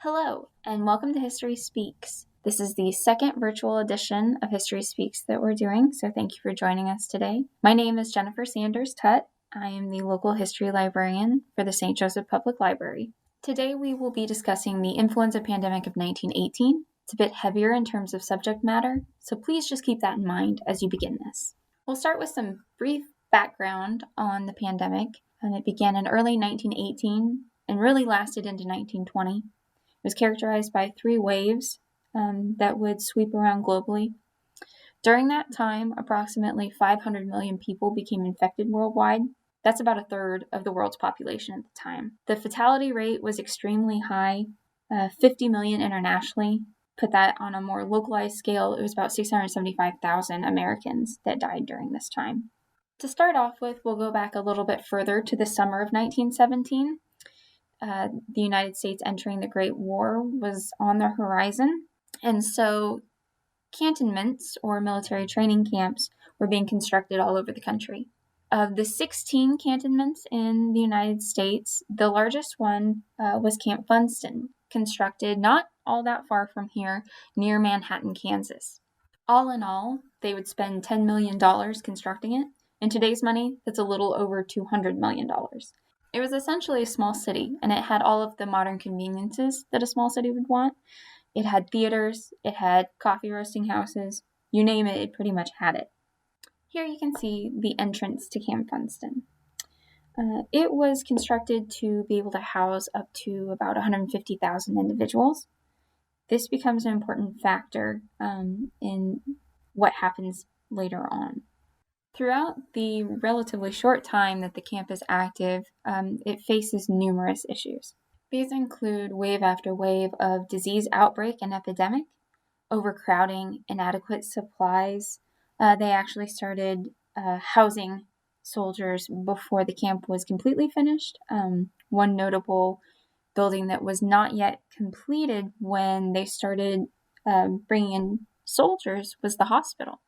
Hello, and welcome to History Speaks. This is the second virtual edition of History Speaks that we're doing, so thank you for joining us today. My name is Jennifer Sanders-Tutt. I am the local history librarian for the St. Joseph Public Library. Today we will be discussing the influenza pandemic of 1918. It's a bit heavier in terms of subject matter, so please just keep that in mind as you begin this. We'll start with some brief background on the pandemic, and it began in early 1918 and really lasted into 1920. It was characterized by 3 waves that would sweep around globally. During that time, approximately 500 million people became infected worldwide. That's about a third of the world's population at the time. The fatality rate was extremely high, 50 million internationally. Put that on a more localized scale, it was about 675,000 Americans that died during this time. To start off with, we'll go back a little bit further to the summer of 1917. The United States entering the Great War was on the horizon, and so cantonments or military training camps were being constructed all over the country. Of the 16 cantonments in the United States, the largest one was Camp Funston, constructed not all that far from here, near Manhattan, Kansas. All in all, they would spend $10 million constructing it. In today's money, that's a little over $200 million. It was essentially a small city, and it had all of the modern conveniences that a small city would want. It had theaters, it had coffee roasting houses, you name it, it pretty much had it. Here you can see the entrance to Camp Funston. It was constructed to be able to house up to about 150,000 individuals. This becomes an important factor in what happens later on. Throughout the relatively short time that the camp is active, it faces numerous issues. These include wave after wave of disease outbreak and epidemic, overcrowding, inadequate supplies. They actually started housing soldiers before the camp was completely finished. One notable building that was not yet completed when they started bringing in soldiers was the hospital.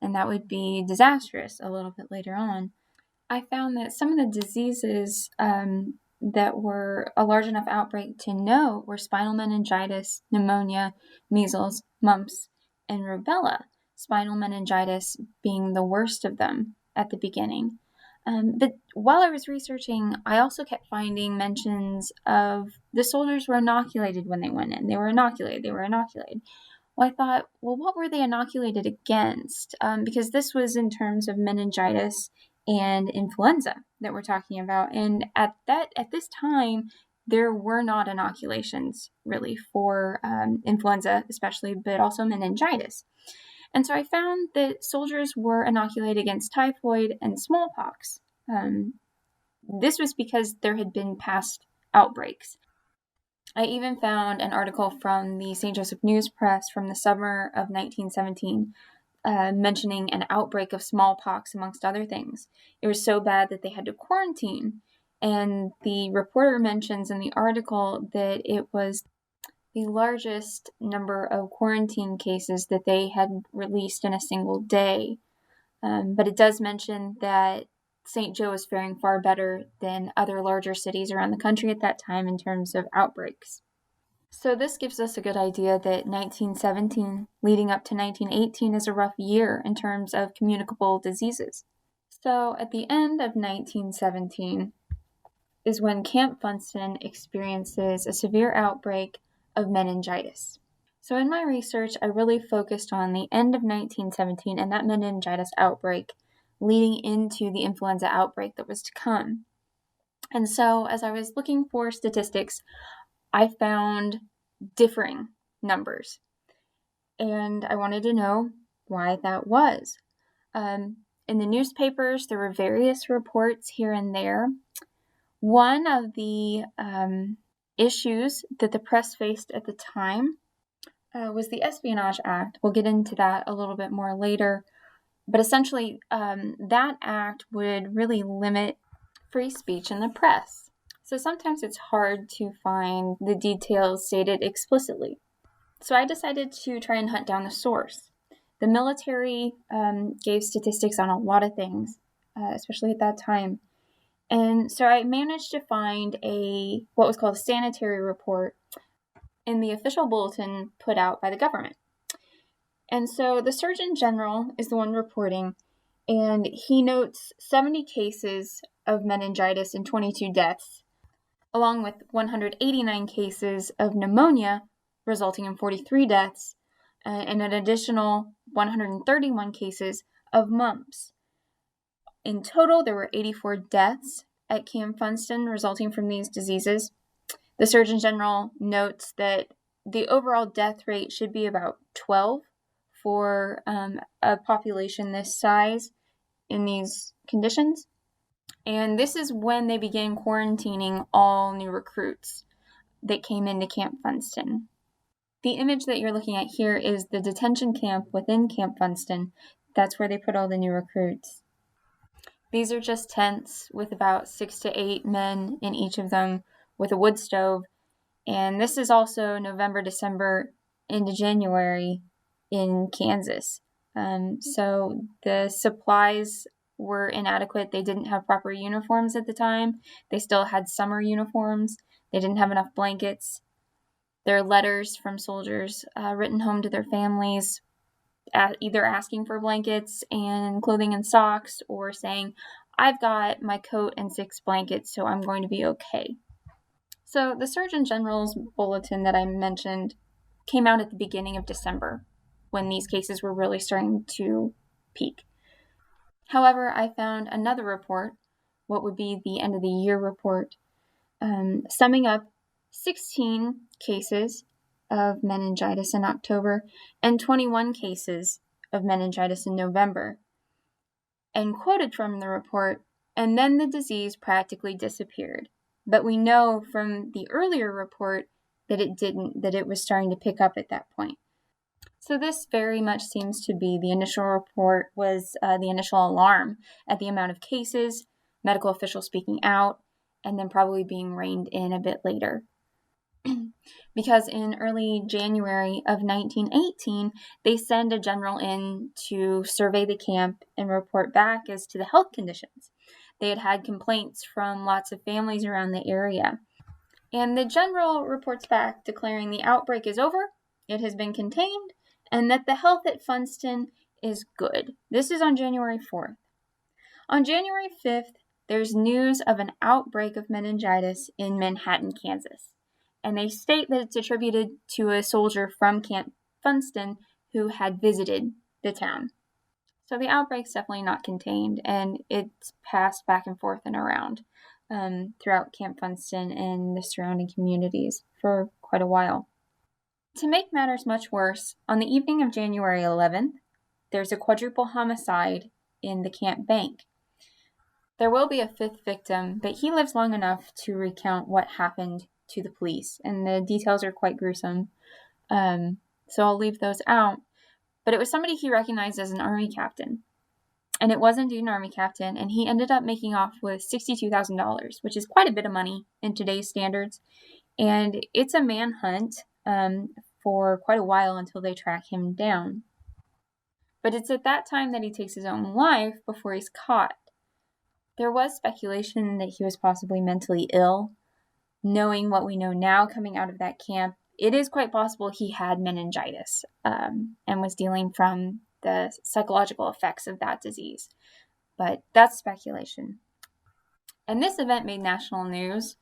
And that would be disastrous a little bit later on. I found that some of the diseases that were a large enough outbreak to note were spinal meningitis, pneumonia, measles, mumps, and rubella. Spinal meningitis being the worst of them at the beginning. But while I was researching, I also kept finding mentions of the soldiers were inoculated when they went in. They were inoculated. Well, I thought, what were they inoculated against? Because this was in terms of meningitis and influenza that we're talking about. And at this time, there were not inoculations really for influenza, especially, but also meningitis. And so I found that soldiers were inoculated against typhoid and smallpox. This was because there had been past outbreaks. I even found an article from the St. Joseph News Press from the summer of 1917 mentioning an outbreak of smallpox, amongst other things. It was so bad that they had to quarantine. And the reporter mentions in the article that it was the largest number of quarantine cases that they had released in a single day. But it does mention that St. Joe is faring far better than other larger cities around the country at that time in terms of outbreaks. So this gives us a good idea that 1917 leading up to 1918 is a rough year in terms of communicable diseases. So at the end of 1917 is when Camp Funston experiences a severe outbreak of meningitis. So in my research, I really focused on the end of 1917 and that meningitis outbreak leading into the influenza outbreak that was to come. And so as I was looking for statistics, I found differing numbers. And I wanted to know why that was. In the newspapers, there were various reports here and there. One of the issues that the press faced at the time was the Espionage Act. We'll get into that a little bit more later. But essentially, that act would really limit free speech in the press. So sometimes it's hard to find the details stated explicitly. So I decided to try and hunt down the source. The military gave statistics on a lot of things, especially at that time. And so I managed to find what was called a sanitary report in the official bulletin put out by the government. And so the Surgeon General is the one reporting, and he notes 70 cases of meningitis and 22 deaths, along with 189 cases of pneumonia, resulting in 43 deaths, and an additional 131 cases of mumps. In total, there were 84 deaths at Camp Funston resulting from these diseases. The Surgeon General notes that the overall death rate should be about 12 for a population this size in these conditions. And this is when they began quarantining all new recruits that came into Camp Funston. The image that you're looking at here is the detention camp within Camp Funston. That's where they put all the new recruits. These are just tents with about 6 to 8 men in each of them with a wood stove. And this is also November, December into January in Kansas. So the supplies were inadequate. They didn't have proper uniforms at the time. They still had summer uniforms. They didn't have enough blankets. There are letters from soldiers written home to their families, either asking for blankets and clothing and socks, or saying, I've got my coat and 6 blankets, so I'm going to be okay. So the Surgeon General's bulletin that I mentioned came out at the beginning of December, when these cases were really starting to peak. However, I found another report, what would be the end of the year report, summing up 16 cases of meningitis in October and 21 cases of meningitis in November. And quoted from the report, and then the disease practically disappeared. But we know from the earlier report that it didn't, that it was starting to pick up at that point. So this very much seems to be the initial report was the initial alarm at the amount of cases, medical officials speaking out, and then probably being reined in a bit later. Because in early January of 1918, they send a general in to survey the camp and report back as to the health conditions. They had complaints from lots of families around the area. And the general reports back declaring the outbreak is over, it has been contained, and that the health at Funston is good. This is on January 4th. On January 5th, there's news of an outbreak of meningitis in Manhattan, Kansas. And they state that it's attributed to a soldier from Camp Funston who had visited the town. So the outbreak's definitely not contained, and it's passed back and forth and around throughout Camp Funston and the surrounding communities for quite a while. To make matters much worse, on the evening of January 11th, there's a quadruple homicide in the camp bank. There will be a 5th victim, but he lives long enough to recount what happened to the police, and the details are quite gruesome, so I'll leave those out. But it was somebody he recognized as an Army captain, and it was indeed an Army captain, and he ended up making off with $62,000, which is quite a bit of money in today's standards, and it's a manhunt for quite a while until they track him down. But it's at that time that he takes his own life before he's caught. There was speculation that he was possibly mentally ill. Knowing what we know now coming out of that camp, it is quite possible he had meningitis and was dealing from the psychological effects of that disease. But that's speculation. And this event made national news,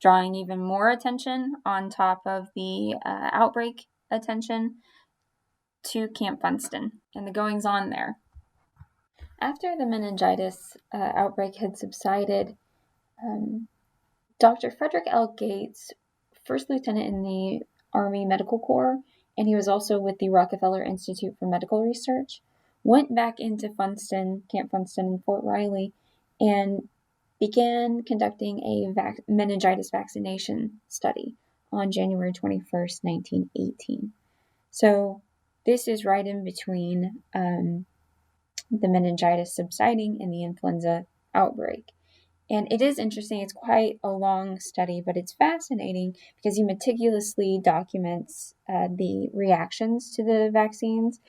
drawing even more attention on top of the outbreak attention to Camp Funston and the goings-on there. After the meningitis outbreak had subsided, Dr. Frederick L Gates, first lieutenant in the Army Medical Corps, and he was also with the Rockefeller Institute for Medical Research, went back into Funston, Camp Funston in Fort Riley, and began conducting a meningitis vaccination study on January 21st, 1918. So this is right in between the meningitis subsiding and the influenza outbreak. And it is interesting. It's quite a long study, but it's fascinating because he meticulously documents the reactions to the vaccines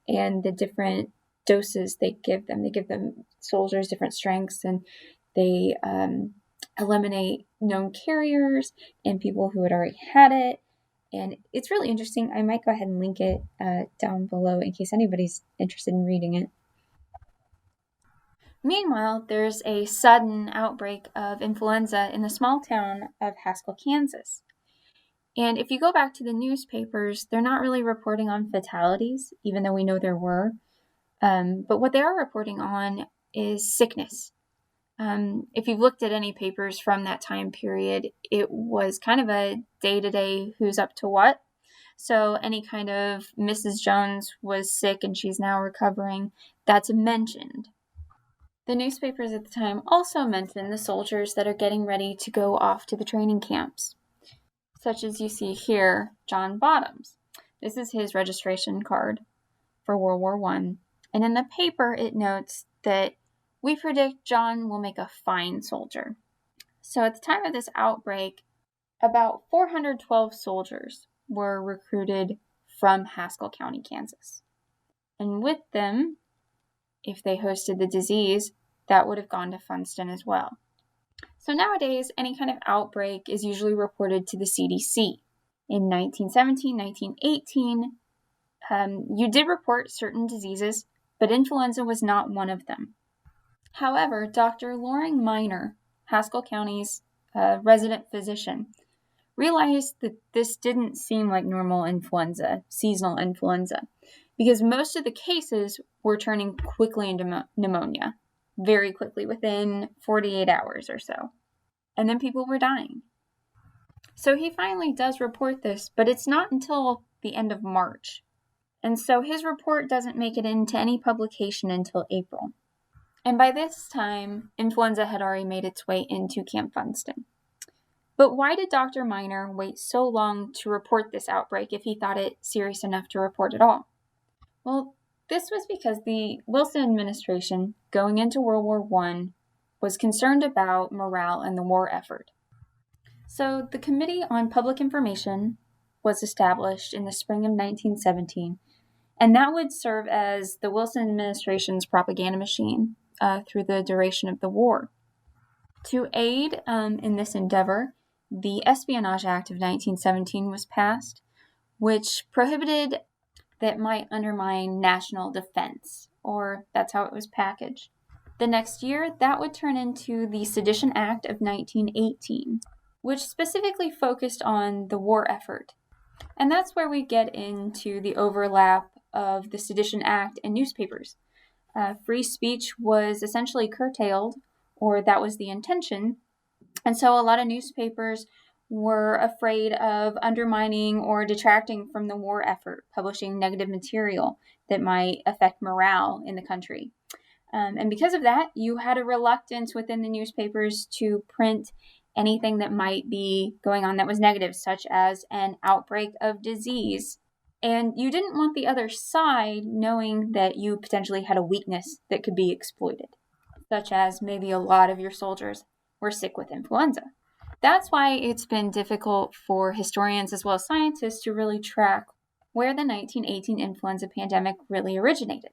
and the different doses they give them. They give them soldiers different strengths, and they eliminate known carriers and people who had already had it. And it's really interesting. I might go ahead and link it down below in case anybody's interested in reading it. Meanwhile, there's a sudden outbreak of influenza in the small town of Haskell, Kansas. And if you go back to the newspapers, they're not really reporting on fatalities, even though we know there were. But what they are reporting on is sickness. If you've looked at any papers from that time period, it was kind of a day-to-day who's up to what. So any kind of Mrs. Jones was sick and she's now recovering, that's mentioned. The newspapers at the time also mention the soldiers that are getting ready to go off to the training camps, such as you see here, John Bottoms. This is his registration card for World War I. And in the paper, it notes that we predict John will make a fine soldier. So at the time of this outbreak, about 412 soldiers were recruited from Haskell County, Kansas. And with them, if they hosted the disease, that would have gone to Funston as well. So nowadays, any kind of outbreak is usually reported to the CDC. In 1917, 1918, you did report certain diseases, but influenza was not one of them. However, Dr. Loring Minor, Haskell County's resident physician, realized that this didn't seem like normal influenza, seasonal influenza, because most of the cases were turning quickly into pneumonia, very quickly, within 48 hours or so. And then people were dying. So he finally does report this, but it's not until the end of March. And so his report doesn't make it into any publication until April. And by this time, influenza had already made its way into Camp Funston. But why did Dr. Minor wait so long to report this outbreak if he thought it serious enough to report at all? Well, this was because the Wilson administration, going into World War I, was concerned about morale in the war effort. So the Committee on Public Information was established in the spring of 1917, and that would serve as the Wilson administration's propaganda machine through the duration of the war. To aid in this endeavor, the Espionage Act of 1917 was passed, which prohibited that might undermine national defense, or that's how it was packaged. The next year, that would turn into the Sedition Act of 1918, which specifically focused on the war effort. And that's where we get into the overlap of the Sedition Act and newspapers. Free speech was essentially curtailed, or that was the intention, and so a lot of newspapers were afraid of undermining or detracting from the war effort, publishing negative material that might affect morale in the country. And because of that, you had a reluctance within the newspapers to print anything that might be going on that was negative, such as an outbreak of disease. And you didn't want the other side knowing that you potentially had a weakness that could be exploited, such as maybe a lot of your soldiers were sick with influenza. That's why it's been difficult for historians as well as scientists to really track where the 1918 influenza pandemic really originated.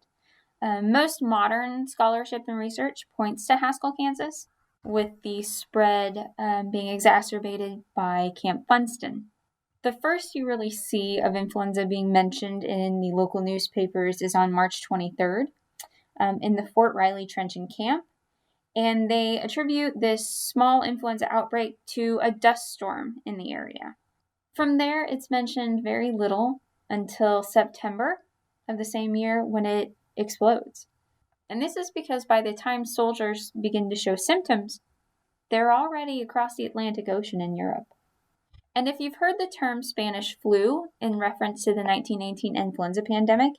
Most modern scholarship and research points to Haskell, Kansas, with the spread being exacerbated by Camp Funston. The first you really see of influenza being mentioned in the local newspapers is on March 23rd in the Fort Riley Trenton Camp. And they attribute this small influenza outbreak to a dust storm in the area. From there, it's mentioned very little until September of the same year when it explodes. And this is because by the time soldiers begin to show symptoms, they're already across the Atlantic Ocean in Europe. And if you've heard the term Spanish flu in reference to the 1918 influenza pandemic,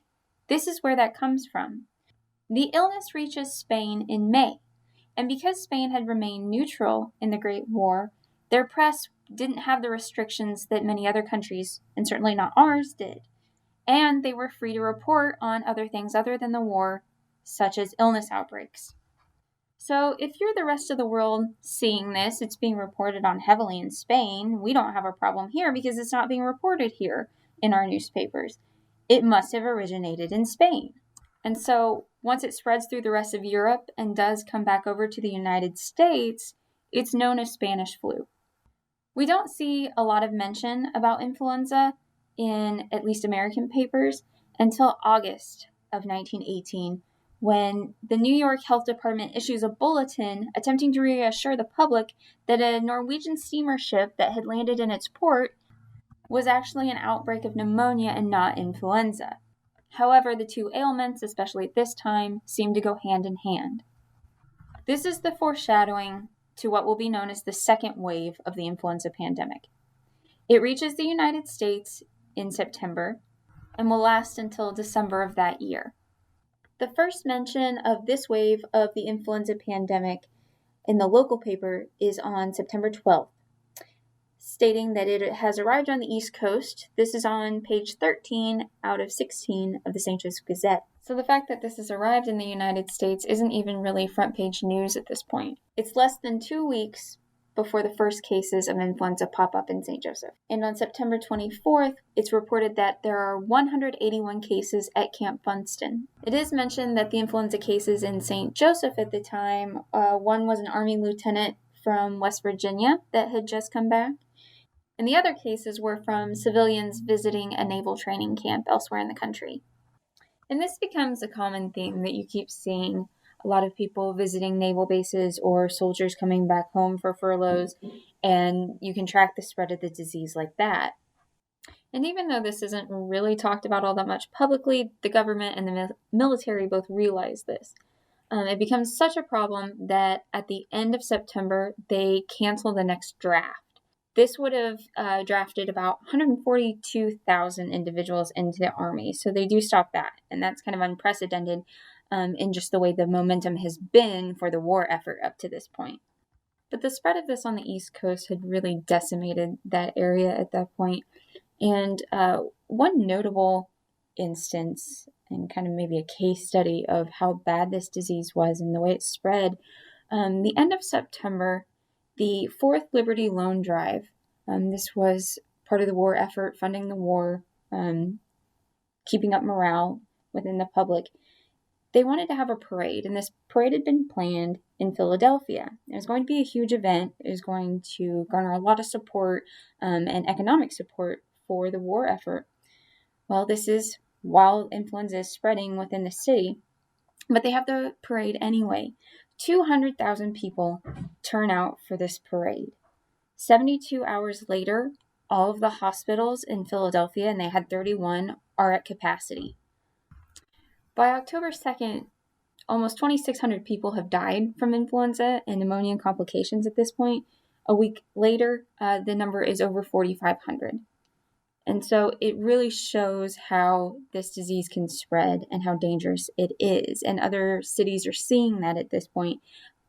this is where that comes from. The illness reaches Spain in May. And because Spain had remained neutral in the Great War, their press didn't have the restrictions that many other countries, and certainly not ours, did. And they were free to report on other things other than the war, such as illness outbreaks. So if you're the rest of the world seeing this, it's being reported on heavily in Spain. We don't have a problem here because it's not being reported here in our newspapers. It must have originated in Spain. And so once it spreads through the rest of Europe and does come back over to the United States, it's known as Spanish flu. We don't see a lot of mention about influenza in at least American papers until August of 1918, when the New York Health Department issues a bulletin attempting to reassure the public that a Norwegian steamer ship that had landed in its port was actually an outbreak of pneumonia and not influenza. However, the two ailments, especially at this time, seem to go hand in hand. This is the foreshadowing to what will be known as the second wave of the influenza pandemic. It reaches the United States in September and will last until December of that year. The first mention of this wave of the influenza pandemic in the local paper is on September 12th, stating that it has arrived on the East Coast. This is on page 13 out of 16 of the St. Joseph Gazette. So the fact that this has arrived in the United States isn't even really front page news at this point. It's less than 2 weeks before the first cases of influenza pop up in St. Joseph. And on September 24th, it's reported that there are 181 cases at Camp Funston. It is mentioned that the influenza cases in St. Joseph at the time, one was an Army lieutenant from West Virginia that had just come back, and the other cases were from civilians visiting a naval training camp elsewhere in the country. And this becomes a common theme that you keep seeing a lot of people visiting naval bases or soldiers coming back home for furloughs, and you can track the spread of the disease like that. And even though this isn't really talked about all that much publicly, the government and the military both realize this. It becomes such a problem that at the end of September, they cancel the next draft. This would have drafted about 142,000 individuals into the Army, so they do stop that, and that's kind of unprecedented in just the way the momentum has been for the war effort up to this point. But the spread of this on the East Coast had really decimated that area at that point, and one notable instance, and kind of maybe a case study of how bad this disease was and the way it spread, the end of September, the Fourth Liberty Loan Drive, this was part of the war effort, funding the war, keeping up morale within the public. They wanted to have a parade, and this parade had been planned in Philadelphia. It was going to be a huge event. It was going to garner a lot of support and economic support for the war effort. Well, this is while influenza is spreading within the city, but they have the parade anyway. 200,000 people turn out for this parade. 72 hours later, all of the hospitals in Philadelphia, and they had 31, are at capacity. By October 2nd, almost 2,600 people have died from influenza and pneumonia complications at this point. A week later, the number is over 4,500. And so it really shows how this disease can spread and how dangerous it is. And other cities are seeing that at this point,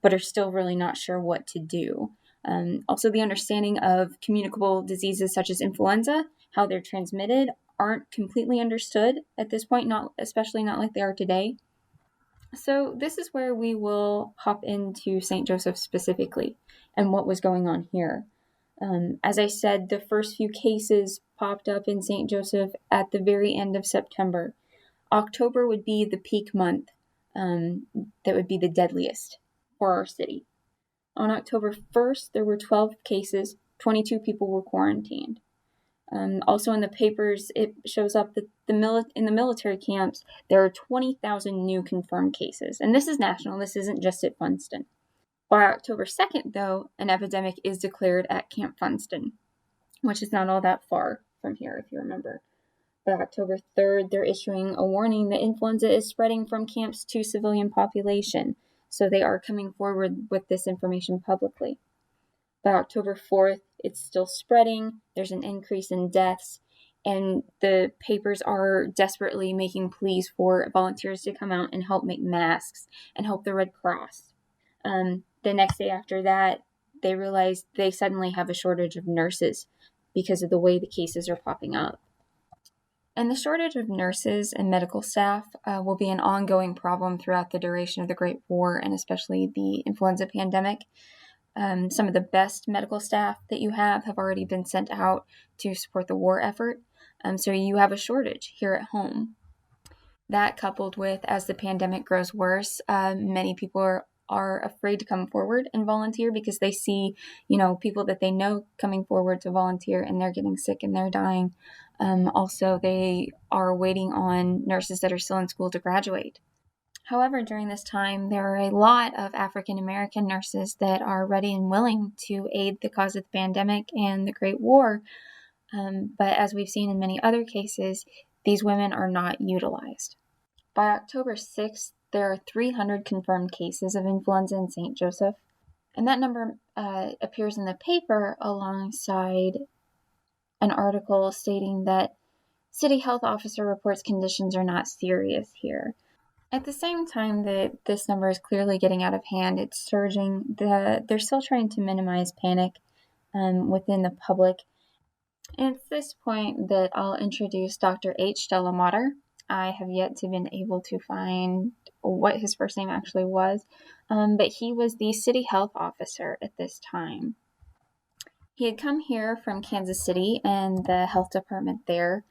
but are still really not sure what to do. Also, the understanding of communicable diseases such as influenza, how they're transmitted, aren't completely understood at this point, especially not like they are today. So this is where we will hop into St. Joseph specifically and what was going on here. As I said, the first few cases popped up in St. Joseph at the very end of September. October would be the peak month that would be the deadliest for our city. On October 1st, there were 12 cases, 22 people were quarantined. Also in the papers, it shows up that in the military camps, there are 20,000 new confirmed cases. And this is national, this isn't just at Funston. By October 2nd, though, an epidemic is declared at Camp Funston, which is not all that far from here, if you remember. By October 3rd, they're issuing a warning that influenza is spreading from camps to civilian population, so they are coming forward with this information publicly. By October 4th, it's still spreading, there's an increase in deaths, and the papers are desperately making pleas for volunteers to come out and help make masks and help the Red Cross. The next day after that, they realized they suddenly have a shortage of nurses because of the way the cases are popping up. And the shortage of nurses and medical staff will be an ongoing problem throughout the duration of the Great War and especially the influenza pandemic. Some of the best medical staff that you have already been sent out to support the war effort. So you have a shortage here at home. That coupled with, as the pandemic grows worse, many people are are afraid to come forward and volunteer because they see, people that they know coming forward to volunteer and they're getting sick and they're dying. Also, they are waiting on nurses that are still in school to graduate. However, during this time, there are a lot of African American nurses that are ready and willing to aid the cause of the pandemic and the Great War. But as we've seen in many other cases, these women are not utilized. By October 6th, there are 300 confirmed cases of influenza in St. Joseph, and that number appears in the paper alongside an article stating that city health officer reports conditions are not serious here. At the same time that this number is clearly getting out of hand, it's surging. They're still trying to minimize panic within the public. And it's this point that I'll introduce Dr. H. Delamater. I have yet to been able to find what his first name actually was, but he was the city health officer at this time. He had come here from Kansas City and the health department there.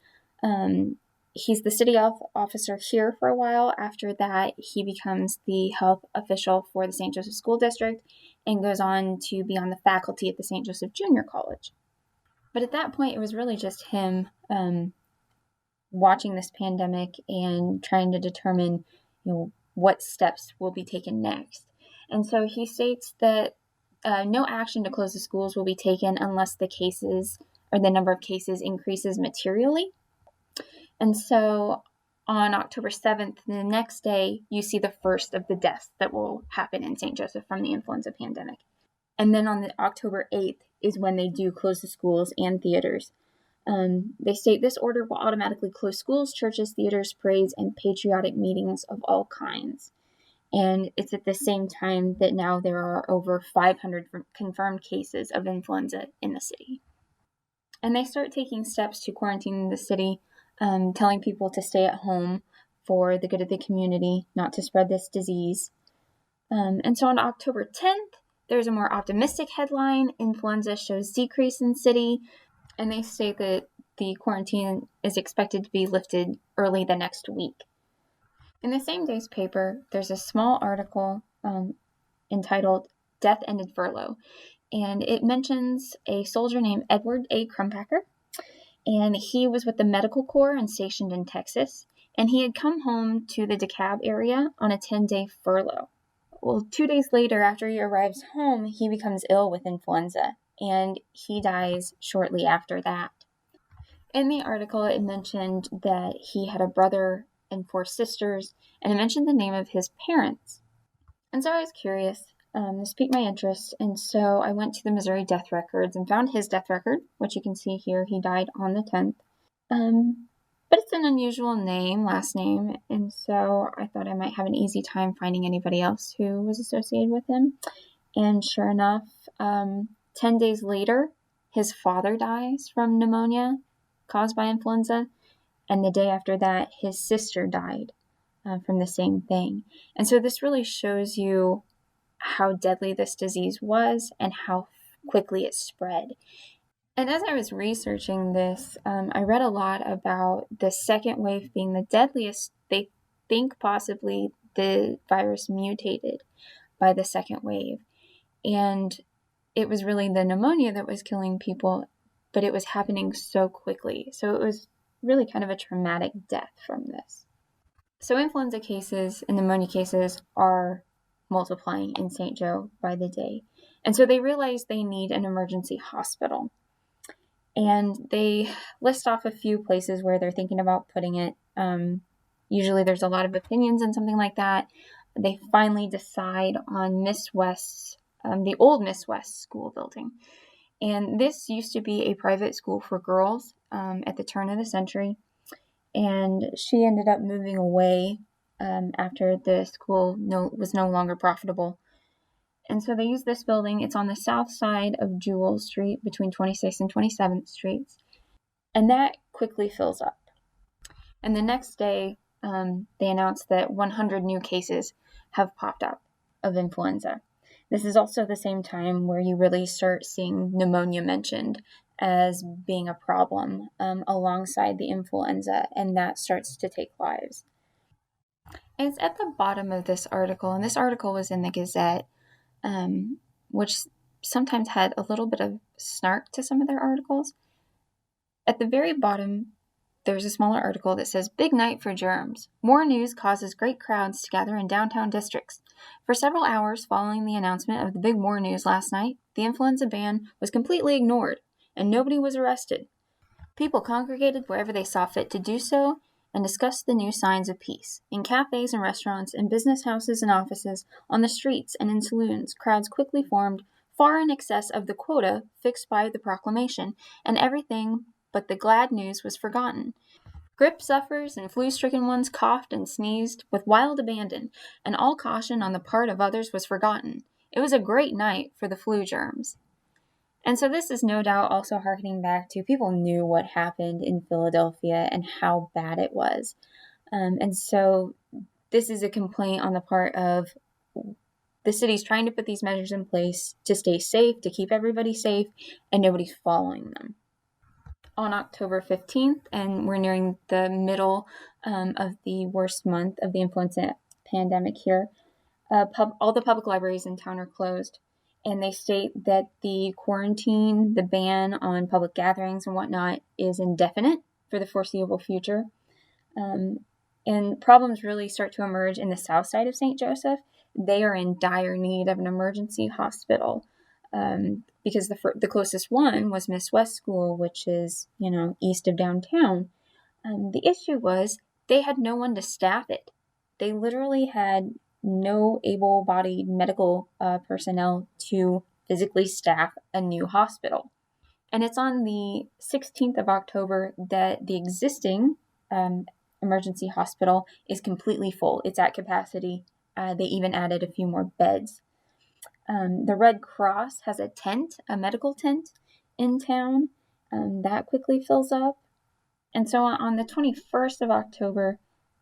He's the city health officer here for a while. After that, he becomes the health official for the St. Joseph School District and goes on to be on the faculty at the St. Joseph Junior College. But at that point, it was really just him watching this pandemic and trying to determine, what steps will be taken next. And so he states that no action to close the schools will be taken unless the cases or the number of cases increases materially. And so on October 7th, the next day, you see the first of the deaths that will happen in St. Joseph from the influenza pandemic. And then on October 8th is when they do close the schools and theaters. They state this order will automatically close schools, churches, theaters, parades, and patriotic meetings of all kinds. And it's at the same time that now there are over 500 confirmed cases of influenza in the city. And they start taking steps to quarantine the city, telling people to stay at home for the good of the community, not to spread this disease. And so on October 10th, there's a more optimistic headline, influenza shows decrease in city, and they state that the quarantine is expected to be lifted early the next week. In the same day's paper, there's a small article entitled Death Ended Furlough, and it mentions a soldier named Edward A. Crumpacker, and he was with the Medical Corps and stationed in Texas, and he had come home to the DeKalb area on a 10-day furlough. Well, 2 days later, after he arrives home, he becomes ill with influenza, and he dies shortly after that. In the article, it mentioned that he had a brother and 4 sisters, and it mentioned the name of his parents. And so I was curious. This piqued my interest, and so I went to the Missouri death records and found his death record, which you can see here. He died on the 10th. But it's an unusual last name, and so I thought I might have an easy time finding anybody else who was associated with him. And sure enough, 10 days later, his father dies from pneumonia caused by influenza, and the day after that, his sister died from the same thing. And so this really shows you how deadly this disease was and how quickly it spread. And as I was researching this, I read a lot about the second wave being the deadliest. They think possibly the virus mutated by the second wave. And it was really the pneumonia that was killing people, but it was happening so quickly. So it was really kind of a traumatic death from this. So influenza cases and pneumonia cases are multiplying in St. Joe by the day. And so they realize they need an emergency hospital. And they list off a few places where they're thinking about putting it. Usually there's a lot of opinions and something like that. They finally decide on Miss West's, the old Miss West school building. And this used to be a private school for girls at the turn of the century. And she ended up moving away after the school was no longer profitable. And so they use this building. It's on the south side of Jewel Street between 26th and 27th Streets. And that quickly fills up. And the next day, they announced that 100 new cases have popped up of influenza. This is also the same time where you really start seeing pneumonia mentioned as being a problem alongside the influenza, and that starts to take lives. It's at the bottom of this article, and this article was in the Gazette, which sometimes had a little bit of snark to some of their articles. At the very bottom, there's a smaller article that says, "Big night for germs. More news causes great crowds to gather in downtown districts." For several hours following the announcement of the big war news last night, the influenza ban was completely ignored, and nobody was arrested. People congregated wherever they saw fit to do so and discussed the new signs of peace. In cafes and restaurants, in business houses and offices, on the streets and in saloons, crowds quickly formed, far in excess of the quota fixed by the proclamation, and everything but the glad news was forgotten. Grippe sufferers and flu-stricken ones coughed and sneezed with wild abandon, and all caution on the part of others was forgotten. It was a great night for the flu germs. And so this is no doubt also harkening back to people knew what happened in Philadelphia and how bad it was. And so this is a complaint on the part of the city's trying to put these measures in place to stay safe, to keep everybody safe, and nobody's following them. On October 15th, and we're nearing the middle of the worst month of the influenza pandemic here, all the public libraries in town are closed. And they state that the quarantine, the ban on public gatherings and whatnot is indefinite for the foreseeable future. And problems really start to emerge in the south side of St. Joseph. They are in dire need of an emergency hospital because the closest one was Miss West School, which is, east of downtown. The issue was they had no one to staff it. They literally had no able-bodied medical personnel to physically staff a new hospital. And it's on the 16th of October that the existing emergency hospital is completely full. It's at capacity. They even added a few more beds. The Red Cross has a tent, a medical tent in town. That quickly fills up. And so on the 21st of October,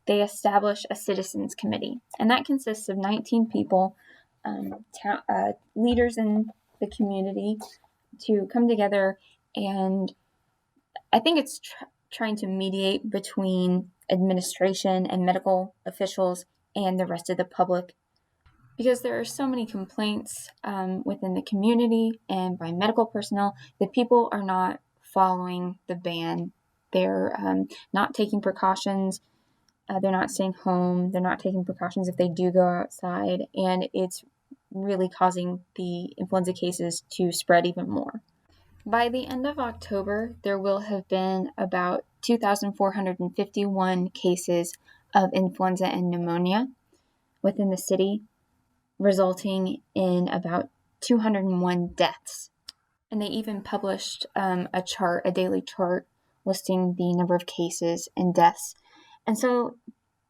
they establish a citizens committee, and that consists of 19 people, leaders in the community, to come together, and I think it's trying to mediate between administration and medical officials and the rest of the public, because there are so many complaints within the community and by medical personnel that people are not following the ban. They're not taking precautions. They're not staying home. They're not taking precautions if they do go outside. And it's really causing the influenza cases to spread even more. By the end of October, there will have been about 2,451 cases of influenza and pneumonia within the city, resulting in about 201 deaths. And they even published a daily chart, listing the number of cases and deaths. And so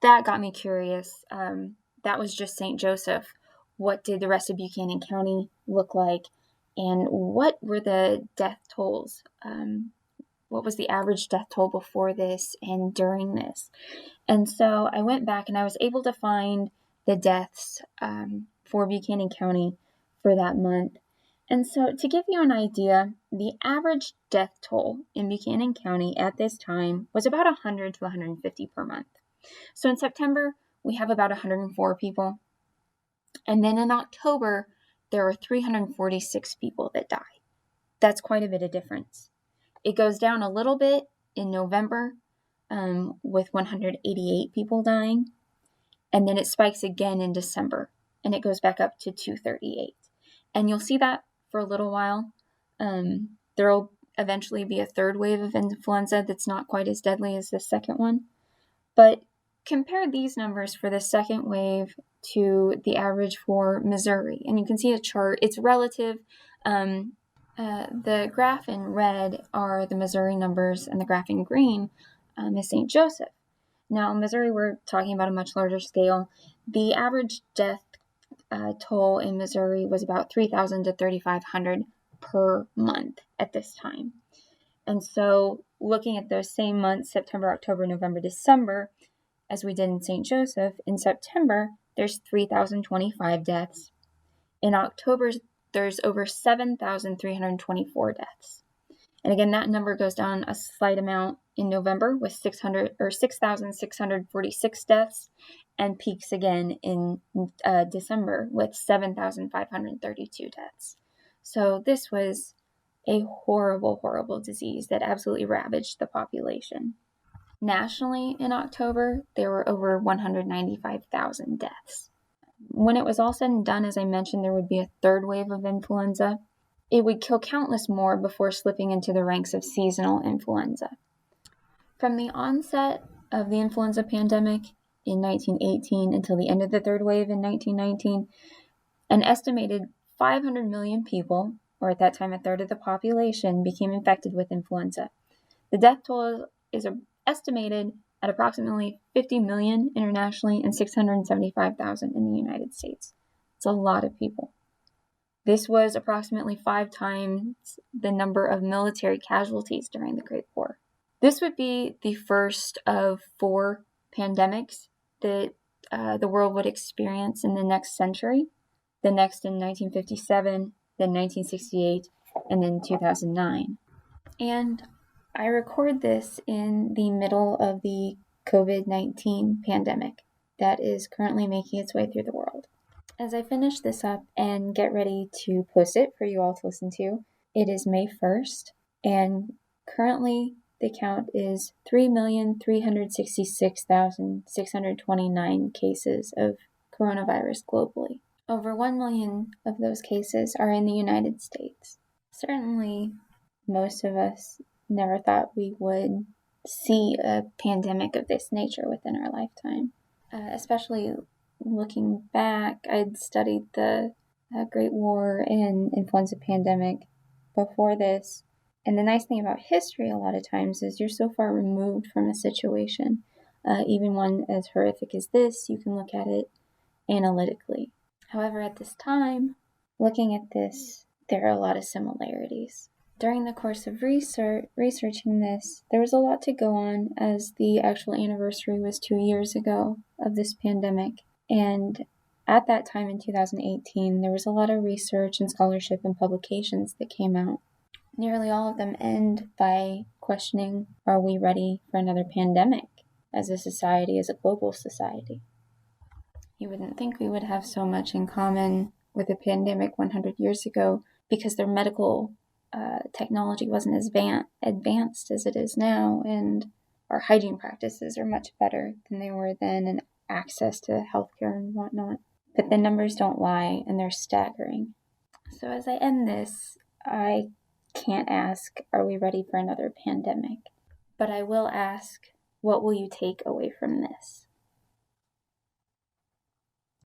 that got me curious. That was just St. Joseph. What did the rest of Buchanan County look like? And what were the death tolls? What was the average death toll before this and during this? And so I went back and I was able to find the deaths for Buchanan County for that month. And so to give you an idea, the average death toll in Buchanan County at this time was about 100 to 150 per month. So in September, we have about 104 people. And then in October, there were 346 people that died. That's quite a bit of difference. It goes down a little bit in November with 188 people dying. And then it spikes again in December, and it goes back up to 238. And you'll see that for a little while. There will eventually be a third wave of influenza that's not quite as deadly as the second one. But compare these numbers for the second wave to the average for Missouri. And you can see a chart. It's relative. The graph in red are the Missouri numbers, and the graph in green is St. Joseph. Now, in Missouri, we're talking about a much larger scale. The average death toll in Missouri was about 3,000 to 3,500 per month at this time. And so looking at those same months, September, October, November, December, as we did in St. Joseph, in September, there's 3,025 deaths. In October, there's over 7,324 deaths. And again, that number goes down a slight amount in November with 6,646 deaths, and peaks again in December with 7,532 deaths. So this was a horrible, horrible disease that absolutely ravaged the population. Nationally, in October, there were over 195,000 deaths. When it was all said and done, as I mentioned, there would be a third wave of influenza. It would kill countless more before slipping into the ranks of seasonal influenza. From the onset of the influenza pandemic in 1918 until the end of the third wave in 1919, an estimated 500 million people, or at that time a third of the population, became infected with influenza. The death toll is estimated at approximately 50 million internationally and 675,000 in the United States. It's a lot of people. This was approximately 5 times the number of military casualties during the Great War. This would be the first of 4 pandemics that the world would experience in the next century. The next in 1957, then 1968, and then 2009. And I record this in the middle of the COVID-19 pandemic that is currently making its way through the world. As I finish this up and get ready to post it for you all to listen to, it is May 1st, and currently the count is 3,366,629 cases of coronavirus globally. Over 1 million of those cases are in the United States. Certainly, most of us never thought we would see a pandemic of this nature within our lifetime. Especially looking back, I'd studied the Great War and influenza pandemic before this. And the nice thing about history a lot of times is you're so far removed from a situation. Even one as horrific as this, you can look at it analytically. However, at this time, looking at this, there are a lot of similarities. During the course of researching this, there was a lot to go on, as the actual anniversary was 2 years ago of this pandemic. And at that time in 2018, there was a lot of research and scholarship and publications that came out. Nearly all of them end by questioning, are we ready for another pandemic as a society, as a global society? You wouldn't think we would have so much in common with a pandemic 100 years ago because their medical technology wasn't as advanced as it is now, and our hygiene practices are much better than they were then, and access to healthcare and whatnot. But the numbers don't lie, and they're staggering. So as I end this, I can't ask, are we ready for another pandemic? But I will ask, what will you take away from this?